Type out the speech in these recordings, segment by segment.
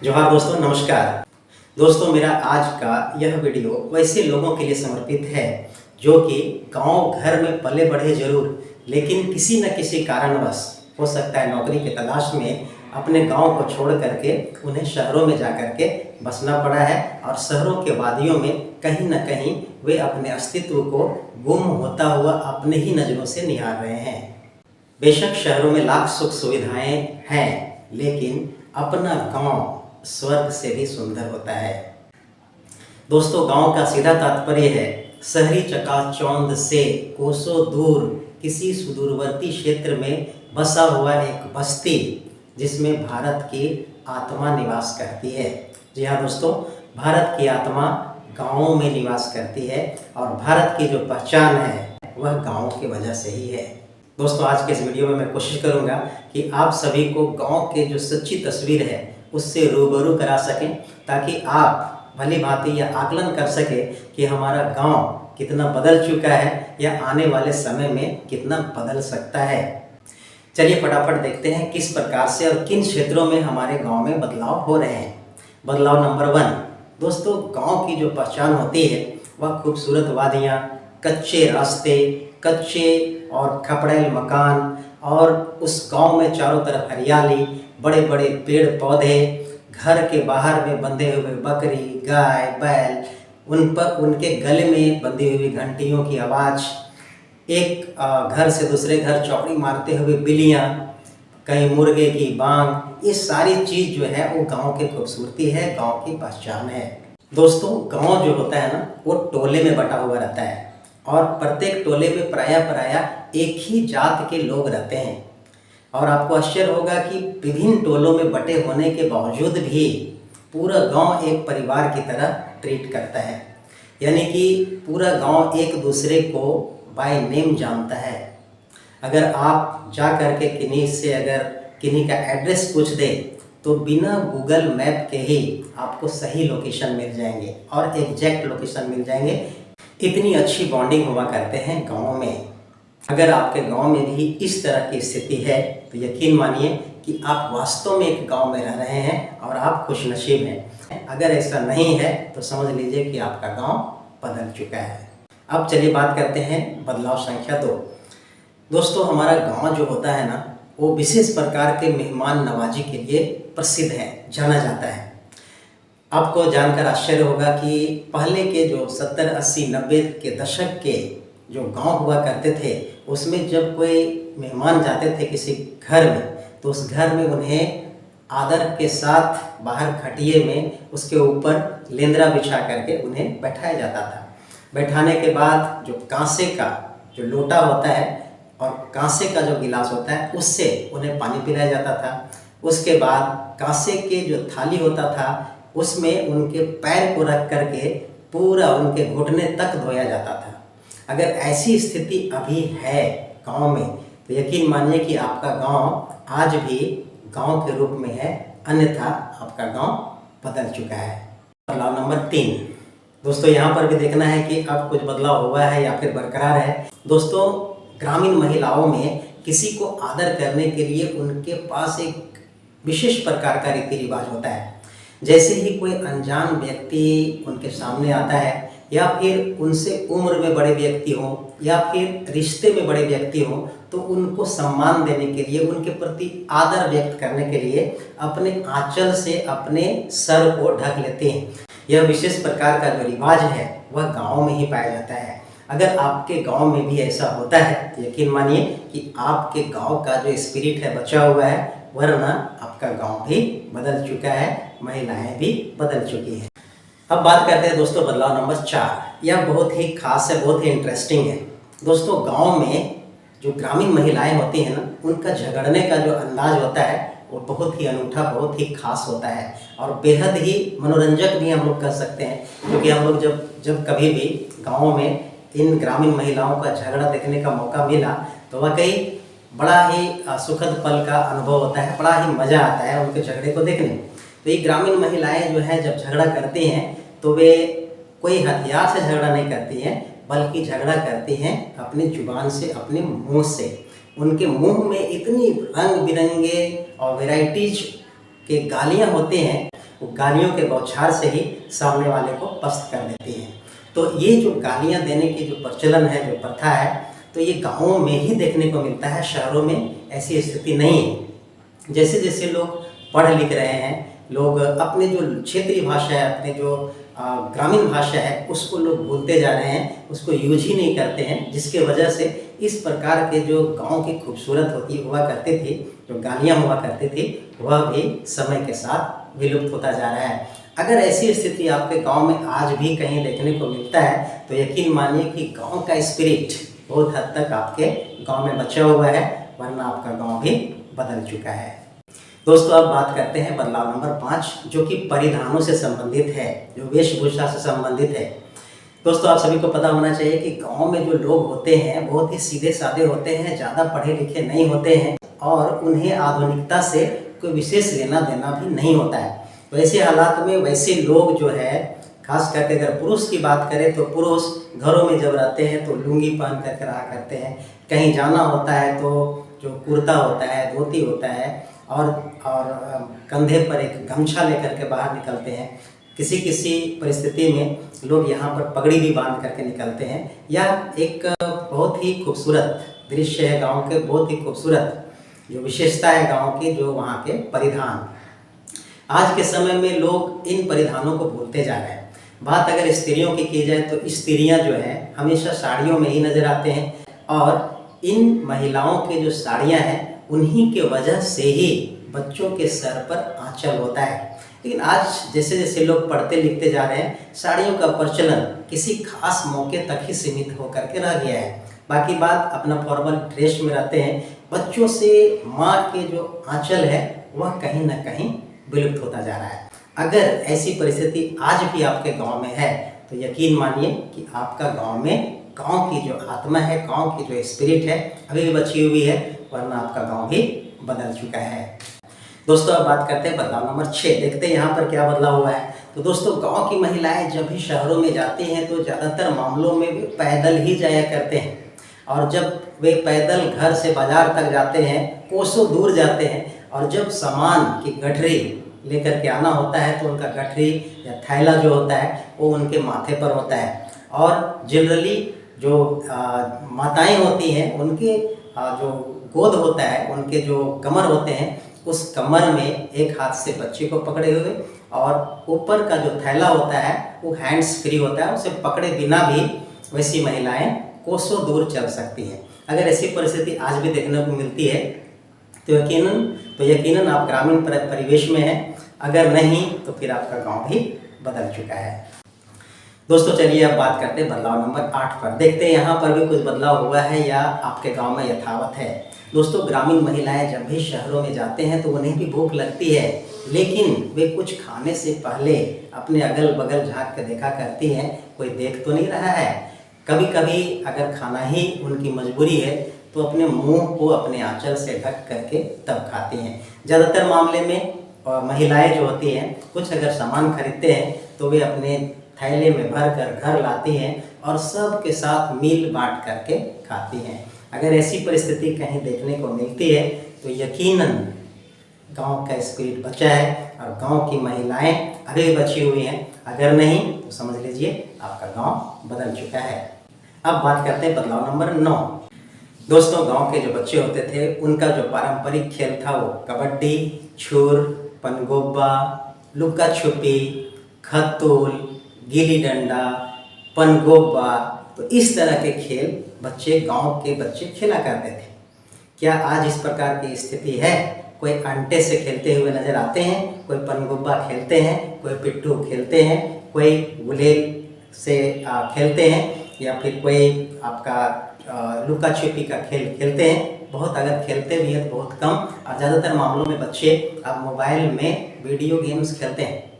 जोहार दोस्तों, नमस्कार। दोस्तों, मेरा आज का यह वीडियो वैसे लोगों के लिए समर्पित है जो कि गांव घर में पले बढ़े जरूर, लेकिन किसी न किसी कारणवश, हो सकता है नौकरी की तलाश में, अपने गांव को छोड़ करके उन्हें शहरों में जा करके बसना पड़ा है और शहरों के वादियों में कहीं न कहीं वे अपने अस्तित्व को गुम होता हुआ अपने ही नज़रों से निहार रहे हैं। बेशक शहरों में लाख सुख सुविधाएं हैं, लेकिन अपना गांव स्वर्ग से भी सुंदर होता है। दोस्तों, गांव का सीधा तात्पर्य है शहरी चकाचौंध से कोसों दूर किसी सुदूरवर्ती क्षेत्र में बसा हुआ एक बस्ती जिसमें भारत की आत्मा निवास करती है। जी हाँ दोस्तों, भारत की आत्मा गाँवों में निवास करती है और भारत की जो पहचान है वह गाँव की वजह से ही है। दोस्तों, आज के इस वीडियो में मैं कोशिश करूंगा कि आप सभी को गांव के जो सच्ची तस्वीर है उससे रूबरू करा सकें, ताकि आप भली भांति यह आकलन कर सकें कि हमारा गांव कितना बदल चुका है या आने वाले समय में कितना बदल सकता है। चलिए फटाफट देखते हैं किस प्रकार से और किन क्षेत्रों में हमारे गांव में बदलाव हो रहे हैं। बदलाव नंबर 1, दोस्तों, गांव की जो पहचान होती है वह खूबसूरत वादियाँ, कच्चे रास्ते, कच्चे और खपड़ेल मकान और उस गांव में चारों तरफ हरियाली, बड़े बड़े पेड़ पौधे, घर के बाहर में बंधे हुए बकरी, गाय, बैल, उन पर उनके गले में बंधी हुई घंटियों की आवाज़, एक घर से दूसरे घर चौकड़ी मारते हुए बिल्लियाँ, कहीं मुर्गे की बांग, ये सारी चीज़ जो है वो गांव की खूबसूरती है, गांव की पहचान है। दोस्तों, गांव जो होता है ना वो टोले में बटा हुआ रहता है और प्रत्येक टोले में प्रायः एक ही जात के लोग रहते हैं। और आपको आश्चर्य होगा कि विभिन्न टोलों में बटे होने के बावजूद भी पूरा गांव एक परिवार की तरह ट्रीट करता है, यानी कि पूरा गांव एक दूसरे को बाय नेम जानता है। अगर आप जा कर के किन्हीं का एड्रेस पूछ दें तो बिना गूगल मैप के ही आपको सही लोकेशन मिल जाएंगे और एग्जैक्ट लोकेशन मिल जाएंगे। इतनी अच्छी बॉन्डिंग हुआ करते हैं गाँव में। अगर आपके गांव में भी इस तरह की स्थिति है तो यकीन मानिए कि आप वास्तव में एक गांव में रह रहे हैं और आप खुशनसीब हैं। अगर ऐसा नहीं है तो समझ लीजिए कि आपका गांव बदल चुका है। अब चलिए बात करते हैं बदलाव संख्या 2। दोस्तों, हमारा गांव जो होता है ना वो विशेष प्रकार के मेहमान नवाजी के लिए प्रसिद्ध है, जाना जाता है। आपको जानकर आश्चर्य होगा कि पहले के जो 70, 80, 90 के दशक के जो गांव हुआ करते थे उसमें जब कोई मेहमान जाते थे किसी घर में तो उस घर में उन्हें आदर के साथ बाहर खटिये में उसके ऊपर लेंदरा बिछा करके उन्हें बैठाया जाता था। बैठाने के बाद जो कांसे का जो लोटा होता है और कांसे का जो गिलास होता है उससे उन्हें पानी पिलाया जाता था। उसके बाद कांसे के जो थाली होता था उसमें उनके पैर को रख करके पूरा उनके घुटने तक धोया जाता था। अगर ऐसी स्थिति अभी है गांव में तो यकीन मानिए कि आपका गांव आज भी गांव के रूप में है, अन्यथा आपका गांव बदल चुका है। बदलाव नंबर 3, दोस्तों, यहाँ पर भी देखना है कि अब कुछ बदलाव हुआ है या फिर बरकरार है। दोस्तों, ग्रामीण महिलाओं में किसी को आदर करने के लिए उनके पास एक विशेष प्रकार का रीति रिवाज होता है। जैसे ही कोई अनजान व्यक्ति उनके सामने आता है या फिर उनसे उम्र में बड़े व्यक्ति हों या फिर रिश्ते में बड़े व्यक्ति हों तो उनको सम्मान देने के लिए, उनके प्रति आदर व्यक्त करने के लिए अपने आंचल से अपने सर को ढक लेते हैं। यह विशेष प्रकार का जो रिवाज है वह गांव में ही पाया जाता है। अगर आपके गांव में भी ऐसा होता है तो यकीन मानिए कि आपके गांव का जो स्पिरिट है बचा हुआ है, वरना आपका गांव भी बदल चुका है, महिलाएं भी बदल चुकी हैं। अब बात करते हैं दोस्तों बदलाव नंबर 4। यह बहुत ही खास है, बहुत ही इंटरेस्टिंग है। दोस्तों, गांव में जो ग्रामीण महिलाएं होती हैं ना उनका झगड़ने का जो अंदाज होता है वो बहुत ही अनूठा, बहुत ही खास होता है और बेहद ही मनोरंजक भी हम लोग कह सकते हैं, क्योंकि हम लोग जब कभी भी गाँव में इन ग्रामीण महिलाओं का झगड़ा देखने का मौका मिला तो वाकई बड़ा ही सुखद पल का अनुभव होता है, बड़ा ही मज़ा आता है उनके झगड़े को देखने। तो ये ग्रामीण महिलाएं जो हैं जब झगड़ा करती हैं तो वे कोई हथियार से झगड़ा नहीं करती हैं, बल्कि झगड़ा करती हैं अपनी जुबान से, अपने मुंह से। उनके मुंह में इतनी रंग बिरंगे और वैराइटीज के गालियाँ होते हैं, वो गालियों के बौछार से ही सामने वाले को पस्त कर देती हैं। तो ये जो गालियाँ देने की जो प्रचलन है, जो प्रथा है, तो ये गाँवों में ही देखने को मिलता है, शहरों में ऐसी स्थिति नहीं है। जैसे जैसे लोग पढ़ लिख रहे हैं, लोग अपने जो क्षेत्रीय भाषा है, अपने जो ग्रामीण भाषा है, उसको लोग भूलते जा रहे हैं, उसको यूज ही नहीं करते हैं, जिसके वजह से इस प्रकार के जो गांव की खूबसूरत हुआ करती थी, जो गालियाँ हुआ करती थी, वह भी समय के साथ विलुप्त होता जा रहा है। अगर ऐसी स्थिति आपके गांव में आज भी कहीं देखने को मिलता है तो यकीन मानिए कि गांव का स्पिरिट बहुत हद तक आपके गांव में बचा हुआ है, वरना आपका गांव भी बदल चुका है। दोस्तों, अब बात करते हैं बदलाव नंबर 5, जो कि परिधानों से संबंधित है, जो वेशभूषा से संबंधित है। दोस्तों, आप सभी को पता होना चाहिए कि गांव में जो लोग होते हैं बहुत ही सीधे साधे होते हैं, ज़्यादा पढ़े लिखे नहीं होते हैं और उन्हें आधुनिकता से कोई विशेष लेना देना भी नहीं होता है। तो ऐसे हालात में वैसे लोग जो है, खास करके अगर पुरुष की बात करें तो पुरुष घरों में जब रहते हैं तो लुंगी पहन करके रहा करते हैं, कहीं जाना होता है तो जो कुर्ता होता है, धोती होता है और कंधे पर एक गमछा लेकर के बाहर निकलते हैं। किसी किसी परिस्थिति में लोग यहाँ पर पगड़ी भी बांध करके निकलते हैं। यह एक बहुत ही खूबसूरत दृश्य है गांव के, बहुत ही खूबसूरत जो विशेषता है गांव की, जो वहाँ के परिधान। आज के समय में लोग इन परिधानों को भूलते जा रहे हैं। बात अगर स्त्रियों की जाए तो स्त्रियाँ जो हैं हमेशा साड़ियों में ही नजर आते हैं और इन महिलाओं के जो साड़ियाँ हैं उन्हीं के वजह से ही बच्चों के सर पर आंचल होता है। लेकिन आज जैसे जैसे लोग पढ़ते लिखते जा रहे हैं, साड़ियों का प्रचलन किसी खास मौके तक ही सीमित होकर के रह गया है। बाकी बात अपना फॉर्मल ड्रेस में रहते हैं। बच्चों से माँ के जो आंचल है वह कहीं ना कहीं विलुप्त होता जा रहा है। अगर ऐसी परिस्थिति आज भी आपके गांव में है तो यकीन मानिए कि आपका गांव में गांव की जो आत्मा है, गांव की जो स्पिरिट है अभी भी बची हुई है, वरना आपका गांव भी बदल चुका है। दोस्तों, अब बात करते हैं बदलाव नंबर 6। देखते हैं यहाँ पर क्या बदलाव हुआ है। तो दोस्तों, गांव की महिलाएं जब भी शहरों में जाती हैं तो ज़्यादातर मामलों में वे पैदल ही जाया करते हैं और जब वे पैदल घर से बाजार तक जाते हैं, कोसों दूर जाते हैं और जब सामान की गठरी लेकर के आना होता है तो उनका गठरी या थैला जो होता है वो उनके माथे पर होता है। और जनरली जो माताएं होती हैं उनके जो गोद होता है, उनके जो कमर होते हैं, उस कमर में एक हाथ से बच्चे को पकड़े हुए और ऊपर का जो थैला होता है वो हैंड्स फ्री होता है, उसे पकड़े बिना भी वैसी महिलाएं कोसों दूर चल सकती हैं। अगर ऐसी परिस्थिति आज भी देखने को मिलती है तो यकीनन आप ग्रामीण परिवेश में हैं, अगर नहीं तो फिर आपका गांव भी बदल चुका है। दोस्तों, चलिए अब बात करते हैं बदलाव नंबर 8 पर। देखते हैं यहाँ पर भी कुछ बदलाव हुआ है या आपके गांव में यथावत है। दोस्तों, ग्रामीण महिलाएं जब भी शहरों में जाते हैं तो उन्हें भी भूख लगती है, लेकिन वे कुछ खाने से पहले अपने अगल बगल झांक कर देखा करती हैं कोई देख तो नहीं रहा है। कभी कभी अगर खाना ही उनकी मजबूरी है तो अपने मुंह को अपने आंचल से ढक करके तब खाती हैं। ज़्यादातर मामले में महिलाएं जो होती हैं, कुछ अगर सामान खरीदते हैं तो वे अपने थैले में भर कर घर लाती हैं और सब के साथ मिल बांट करके खाती हैं। अगर ऐसी परिस्थिति कहीं देखने को मिलती है तो यकीनन गांव का स्पिरिट बचा है और गांव की महिलाएं अभी बची हुई हैं। अगर नहीं तो समझ लीजिए आपका गांव बदल चुका है। अब बात करते हैं बदलाव नंबर 9। दोस्तों, गांव के जो बच्चे होते थे उनका जो पारंपरिक खेल था वो कबड्डी, छुर, पनगोब्बा, लुका छुपी, खतोल, गिल्ली डंडा, पनगोब्बा, तो इस तरह के खेल गांव के बच्चे खेला करते थे। क्या आज इस प्रकार की स्थिति है? कोई अंटे से खेलते हुए नजर आते हैं, कोई पनगोब्बा खेलते हैं, कोई पिट्ठू खेलते हैं, कोई गुलेल से खेलते हैं या फिर कोई आपका लुका छिपी का खेल खेलते हैं। बहुत अगर खेलते भी हैं तो बहुत कम, और ज़्यादातर मामलों में बच्चे अब मोबाइल में वीडियो गेम्स खेलते हैं।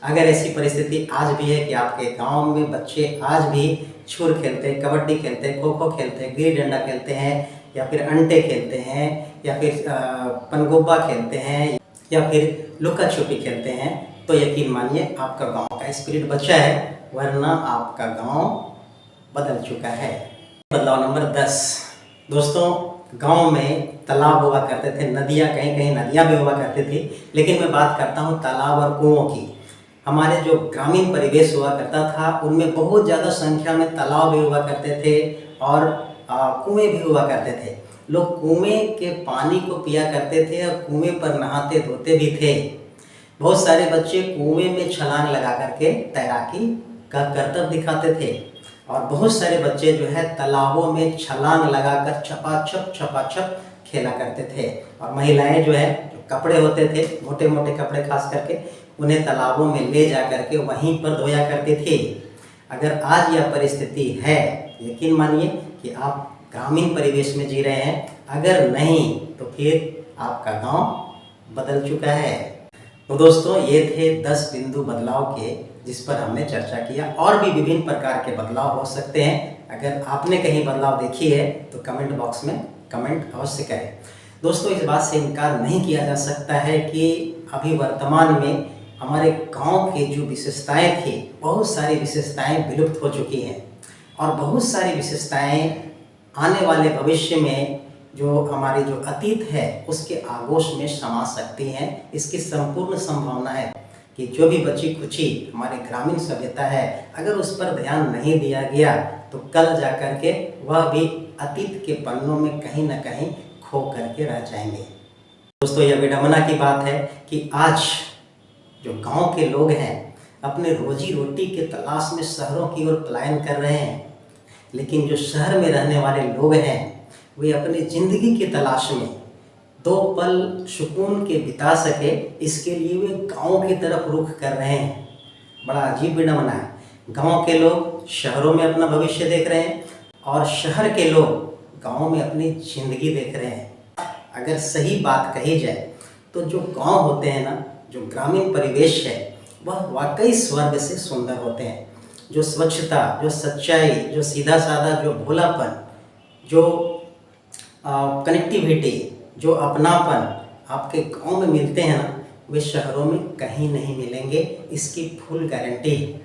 अगर ऐसी परिस्थिति आज भी है कि आपके गांव में बच्चे आज भी छुर खेलते हैं, कबड्डी खेलते हैं, खो खो खेलते हैं, गिल्ली डंडा खेलते हैं या फिर अंटे खेलते हैं या फिर पनगोब्बा खेलते हैं या फिर लुका छुपी खेलते हैं, तो यकीन मानिए आपका गांव का स्पिरिट बचा है, वरना आपका गांव बदल चुका है। बदलाव नंबर 10। दोस्तों, गांव में तालाब हुआ करते थे, नदियाँ, कहीं कहीं नदियाँ भी हुआ करती थी, लेकिन मैं बात करता हूँ तालाब और कुओं की। हमारे जो ग्रामीण परिवेश हुआ करता था उनमें बहुत ज़्यादा संख्या में तालाब भी हुआ करते थे और कुएँ भी हुआ करते थे। लोग कुएँ के पानी को पिया करते थे और कुएँ पर नहाते धोते भी थे। बहुत सारे बच्चे कुएं में छलांग लगा करके तैराकी का करतब दिखाते थे और बहुत सारे बच्चे जो है तालाबों में छलांग लगाकर छपाछप खेला करते थे। और महिलाएं जो है, जो कपड़े होते थे, मोटे मोटे कपड़े खास करके, उन्हें तालाबों में ले जा करके वहीं पर धोया करते थे। अगर आज यह परिस्थिति है, यकीन मानिए कि आप ग्रामीण परिवेश में जी रहे हैं, अगर नहीं तो फिर आपका गांव बदल चुका है। तो दोस्तों, ये थे 10 बिंदु बदलाव के जिस पर हमने चर्चा किया। और भी विभिन्न प्रकार के बदलाव हो सकते हैं। अगर आपने कहीं बदलाव देखी है तो कमेंट बॉक्स में कमेंट अवश्य करें। दोस्तों, इस बात से इनकार नहीं किया जा सकता है कि अभी वर्तमान में हमारे गांव की जो विशेषताएं थी, बहुत सारी विशेषताएं विलुप्त हो चुकी हैं और बहुत सारी विशेषताएं आने वाले भविष्य में जो हमारी जो अतीत है उसके आगोश में समा सकती हैं। इसकी संपूर्ण संभावना है कि जो भी बची खुची हमारी ग्रामीण सभ्यता है, अगर उस पर ध्यान नहीं दिया गया तो कल जा कर के वह भी अतीत के पन्नों में कहीं ना कहीं खो करके रह जाएंगे। दोस्तों, यह विडंबना की बात है कि आज जो गांव के लोग हैं अपने रोजी रोटी के तलाश में शहरों की ओर पलायन कर रहे हैं, लेकिन जो शहर में रहने वाले लोग हैं वे अपनी ज़िंदगी की तलाश में 2 पल सुकून के बिता सके, इसके लिए वे गांव की तरफ रुख कर रहे हैं। बड़ा अजीब विडंबना है। गांव के लोग शहरों में अपना भविष्य देख रहे हैं और शहर के लोग गांव में अपनी ज़िंदगी देख रहे हैं। अगर सही बात कही जाए तो जो गांव होते हैं ना, जो ग्रामीण परिवेश है, वह वाकई स्वर्ग से सुंदर होते हैं। जो स्वच्छता, जो सच्चाई, जो सीधा साधा, जो भोलापन, जो कनेक्टिविटी, जो अपनापन आपके गांव में मिलते हैं ना, वे शहरों में कहीं नहीं मिलेंगे। इसकी फुल गारंटी है।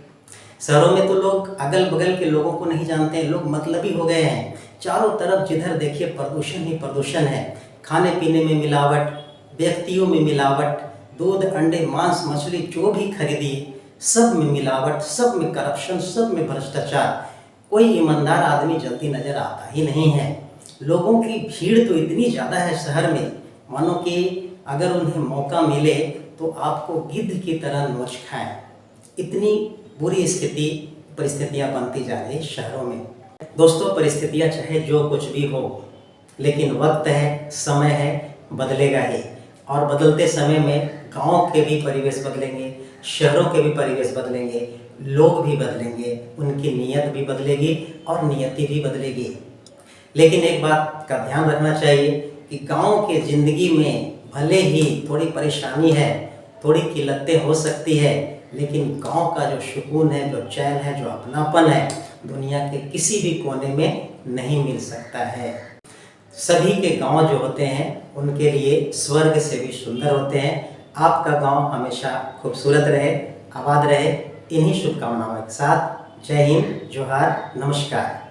शहरों में तो लोग अगल बगल के लोगों को नहीं जानते हैं, लोग मतलबी हो गए हैं। चारों तरफ जिधर देखिए प्रदूषण ही प्रदूषण है। खाने पीने में मिलावट, व्यक्तियों में मिलावट, दूध, अंडे, मांस, मछली जो भी खरीदिए सब में मिलावट, सब में करप्शन, सब में भ्रष्टाचार। कोई ईमानदार आदमी जल्दी नज़र आता ही नहीं है। लोगों की भीड़ तो इतनी ज़्यादा है शहर में, मानो कि अगर उन्हें मौका मिले तो आपको गिद्ध की तरह नोच खाएं। इतनी बुरी परिस्थितियाँ बनती जा रही शहरों में। दोस्तों, परिस्थितियाँ चाहे जो कुछ भी हो, लेकिन वक्त है, समय है, बदलेगा ही। और बदलते समय में गांव के भी परिवेश बदलेंगे, शहरों के भी परिवेश बदलेंगे, लोग भी बदलेंगे, उनकी नीयत भी बदलेगी और नियति भी बदलेगी। लेकिन एक बात का ध्यान रखना चाहिए कि गांव के ज़िंदगी में भले ही थोड़ी परेशानी है, थोड़ी किल्लतें हो सकती है, लेकिन गांव का जो सुकून है, जो चैन है, जो अपनापन है, दुनिया के किसी भी कोने में नहीं मिल सकता है। सभी के गांव जो होते हैं उनके लिए स्वर्ग से भी सुंदर होते हैं। आपका गांव हमेशा खूबसूरत रहे, आबाद रहे। इन्हीं शुभकामनाओं के साथ जय हिंद, जोहार, नमस्कार।